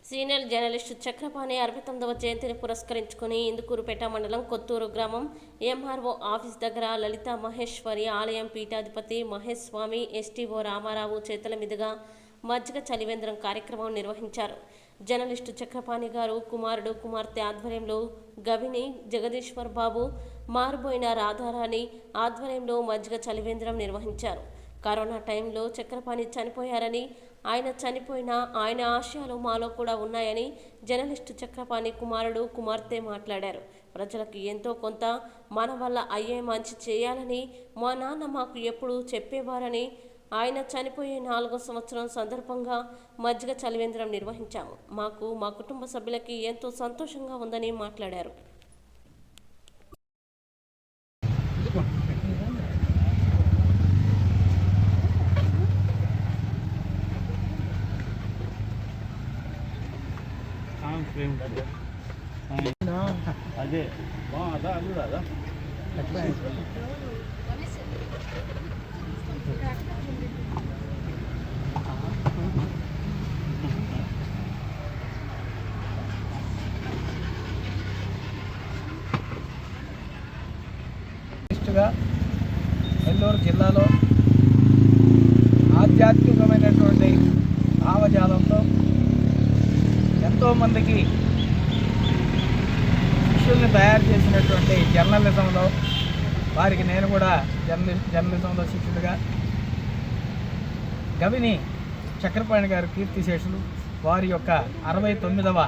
Senior journalist Chakrapani 69వ జయంతిని పురస్కరించుకుని ఇందుకూరుపేట మండలం కొత్తూరు గ్రామం ఎంఆర్ఓ ఆఫీస్ దగ్గర లలిత మహేశ్వరి ఆలయం పీఠాధిపతి మహేష్ స్వామి ఎస్టీఓ రామారావు చేతుల మీదుగా మజ్జిగ చలివేంద్రం కార్యక్రమం నిర్వహించారు. జర్నలిస్టు చక్రపాణి గారు కుమారుడు కుమార్తె ఆధ్వర్యంలో గవిని జగదీశ్వర్ బాబు మారుబోయిన రాధారాణి ఆధ్వర్యంలో మజ్జిగ చలివేంద్రం నిర్వహించారు. కరోనా టైంలో చక్రపాణి చనిపోయారని, ఆయన చనిపోయినా ఆయన ఆశయాలు మాలో కూడా ఉన్నాయని జర్నలిస్టు చక్రపాణి కుమారుడు కుమార్తె మాట్లాడారు. ప్రజలకు ఎంతో కొంత మన వల్ల అయ్యే మంచి చేయాలని మా నాన్న మాకు ఎప్పుడూ చెప్పేవారని, ఆయన చనిపోయే 4వ సంవత్సరం సందర్భంగా మజ్జిగ చలివేంద్రం నిర్వహించాము. మాకు మా కుటుంబ సభ్యులకి ఎంతో సంతోషంగా ఉందని మాట్లాడారు. అదే అదా అల్లుడు అదా నెల్లూరు జిల్లాలో ఆధ్యాత్మికమైనటువంటి భావజాలంతో ఎంతోమందికి శిష్యుల్ని తయారు చేసినటువంటి జర్నలిజంలో వారికి నేను కూడా జర్నలిజంలో శిష్యుడిగా గవిని చక్రపాణి గారు కీర్తిశేషులు వారి యొక్క 69వ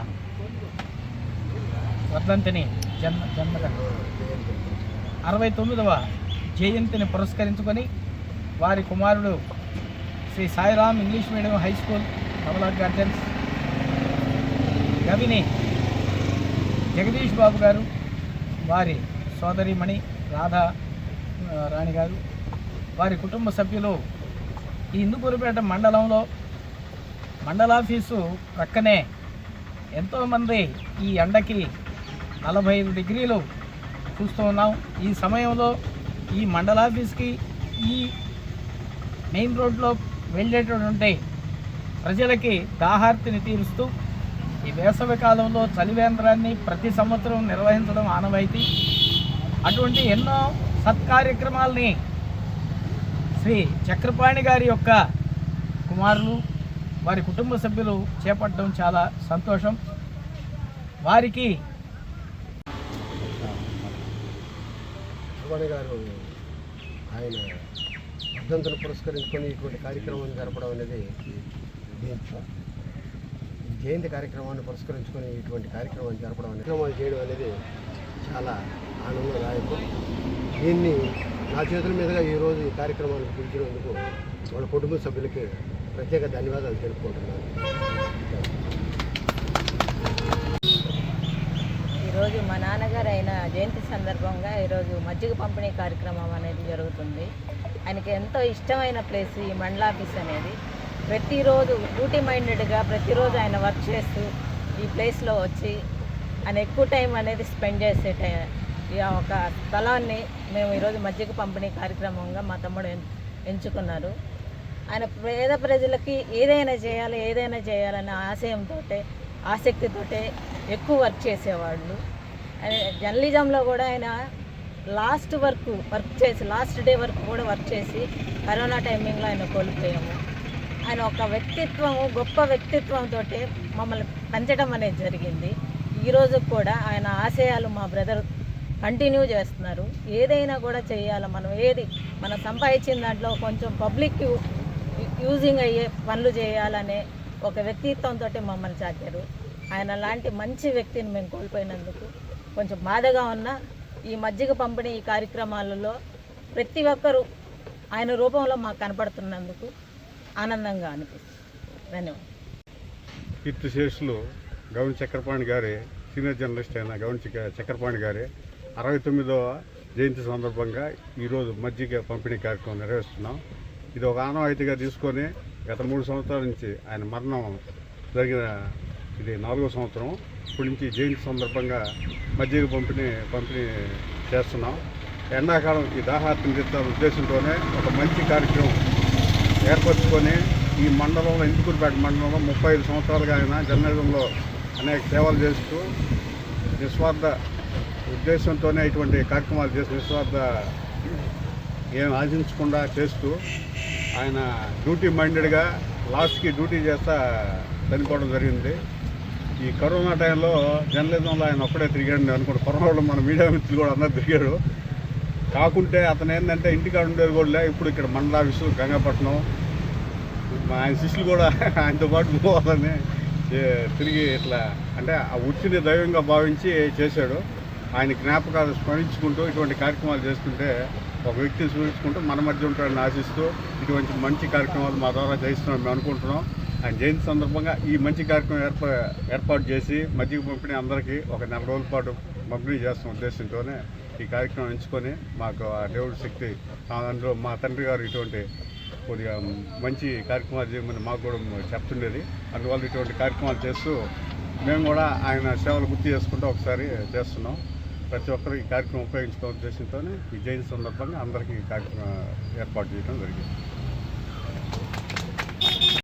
వర్ధంతిని 69వ జయంతిని పురస్కరించుకొని వారి కుమారుడు Sri Sairam English medium high school Kamala gardens Gavini Jagadish Babu garu, వారి సోదరిమణి రాధా రాణి గారు, వారి కుటుంబ సభ్యులు ఈ ఇందుకూరుపేట మండలంలో మండలాఫీసు ప్రక్కనే ఎంతోమంది ఈ ఎండకి 45 డిగ్రీలు చూస్తూ ఉన్నాం. ఈ సమయంలో ఈ మండలాఫీస్కి ఈ మెయిన్ రోడ్లో వెళ్ళేటటువంటి ప్రజలకి దాహార్తిని తీరుస్తూ ఈ వేసవి కాలంలో చలివేంద్రాన్ని ప్రతి సంవత్సరం నిర్వహించడం ఆనవాయితీ. అటువంటి ఎన్నో సత్కార్యక్రమాలని శ్రీ చక్రపాణి గారి యొక్క కుమారులు వారి కుటుంబ సభ్యులు చేపట్టడం చాలా సంతోషం. వారికి చక్రపాణి గారు ఆయన వర్ధంతిని పురస్కరించుకొని ఇటువంటి కార్యక్రమాన్ని జరపడం అనేది జయంతి కార్యక్రమాన్ని పురస్కరించుకొని ఇటువంటి కార్యక్రమాన్ని జరపడం అనేది చేయడం అనేది చాలా ఆనందదాయకం. దీన్ని నా చేతుల మీదుగా ఈరోజు ఈ కార్యక్రమాన్ని పిలిచినందుకు వాళ్ళ కుటుంబ సభ్యులకి ప్రత్యేక ధన్యవాదాలు తెలుపుకుంటున్నాను. ఈరోజు మా నాన్నగారు అయిన జయంతి సందర్భంగా ఈరోజు మజ్జిగ పంపిణీ కార్యక్రమం అనేది జరుగుతుంది. ఆయనకి ఎంతో ఇష్టమైన ప్లేస్ ఈ మండలాఫీస్ అనేది. ప్రతిరోజు డ్యూటీ మైండెడ్గా ప్రతిరోజు ఆయన వర్క్ చేస్తూ ఈ ప్లేస్లో వచ్చి ఆయన ఎక్కువ టైం అనేది స్పెండ్ చేసే ఒక స్థలాన్ని మేము ఈరోజు మజ్జిగ పంపిణీ కార్యక్రమంగా మా తమ్ముడు ఎంచుకున్నారు. ఆయన పేద ప్రజలకి ఏదైనా చేయాలనే ఆశయంతో ఆసక్తితో ఎక్కువ వర్క్ చేసేవాళ్ళు. జర్నలిజంలో కూడా ఆయన లాస్ట్ డే వరకు కూడా వర్క్ చేసి కరోనా టైమింగ్లో ఆయన కోల్పోయాము. ఆయన ఒక గొప్ప వ్యక్తిత్వంతో మమ్మల్ని పెంచడం అనేది జరిగింది. ఈరోజు కూడా ఆయన ఆశయాలు మా బ్రదర్ కంటిన్యూ చేస్తున్నారు. ఏదైనా కూడా చేయాలి, మనం సంపాదించిన దాంట్లో కొంచెం పబ్లిక్ యూజింగ్ అయ్యే పనులు చేయాలనే ఒక వ్యక్తిత్వంతో మమ్మల్ని చాటారు. ఆయన లాంటి మంచి వ్యక్తిని మేము కోల్పోయినందుకు కొంచెం బాధగా ఉన్న ఈ మజ్జిగ పంపిణీ ఈ కార్యక్రమాలలో ప్రతి ఒక్కరూ ఆయన రూపంలో మాకు కనపడుతున్నందుకు ఆనందంగా అనిపిస్తుంది. ధన్యవాదాలు. కీర్తిశేషులు గవిని చక్రపాణి గారి సీనియర్ జర్నలిస్ట్ అయిన గవిని చక్రపాణి గారి 69వ జయంతి సందర్భంగా ఈరోజు మజ్జిగ పంపిణీ కార్యక్రమం నిర్వహిస్తున్నాం. ఇది ఒక ఆనవాయితీగా తీసుకొని గత 3 సంవత్సరాల నుంచి ఆయన మరణం జరిగిన ఇది 4వ సంవత్సరం. ఇప్పటి నుంచి జయంతి సందర్భంగా మజ్జిగ పంపిణీ చేస్తున్నాం. ఎండాకాలం ఈ దాహార్తిని తీర్చాలనే ఉద్దేశంతోనే ఒక మంచి కార్యక్రమం ఏర్పరచుకొని ఈ మండలంలో ఇందుకూరుపేట మండలంలో 35 సంవత్సరాలుగా ఆయన జర్నలిజంలో అనేక సేవలు చేస్తూ నిస్వార్థ ఉద్దేశంతోనే ఇటువంటి కార్యక్రమాలు చేసి నిస్వార్థ ఏం ఆశించకుండా చేస్తూ ఆయన డ్యూటీ మైండెడ్గా లాస్ట్కి డ్యూటీ చేస్తా చనిపోవడం జరిగింది. ఈ కరోనా టైంలో జర్నలిజంలో ఆయన ఒక్కడే తిరిగాడు. నేను అనుకుంటే కరోనాలో మన మీడియా మిత్రులు కూడా అందరూ తిరిగారు. కాకుంటే అతను ఏంటంటే ఇంటికాడ ఉండేది కూడా ఇప్పుడు ఇక్కడ మండల ఆఫీసు గంగాపట్నం ఆయన శిష్యులు కూడా ఆయనతో పాటు పోవాలని తిరిగి ఇట్లా అంటే ఆ వృత్తిని దైవంగా భావించి చేశాడు. ఆయన జ్ఞాపకాలు స్మరించుకుంటూ ఇటువంటి కార్యక్రమాలు చేస్తుంటే ఒక వ్యక్తిని స్మరించుకుంటూ మన మధ్య ఉంటాడని ఆశిస్తూ ఇటువంటి మంచి కార్యక్రమాలు మా ద్వారా చేస్తున్నాం మేము అనుకుంటున్నాం. ఆయన జయంతి సందర్భంగా ఈ మంచి కార్యక్రమం ఏర్పాటు చేసి మజ్జిగ పంపిణీ అందరికీ ఒక 4 రోజుల పాటు పంపిణీ చేస్తున్న ఉద్దేశంతోనే ఈ కార్యక్రమం ఎంచుకొని మాకు ఆ దేవుడి శక్తి అందులో మా తండ్రి గారు ఇటువంటి కొద్దిగా మంచి కార్యక్రమాలు చేయమని మాకు కూడా చెప్తుండేది. అందువల్ల ఇటువంటి కార్యక్రమాలు చేస్తూ మేము కూడా ఆయన సేవలు గుర్తు చేసుకుంటూ ఒకసారి చేస్తున్నాం. ప్రతి ఒక్కరు ఈ కార్యక్రమం ఉపయోగించుకోవాలని ఉద్దేశంతోనే ఈ జయంతి సందర్భంగా అందరికీ ఈ కార్యక్రమం ఏర్పాటు చేయడం జరిగింది.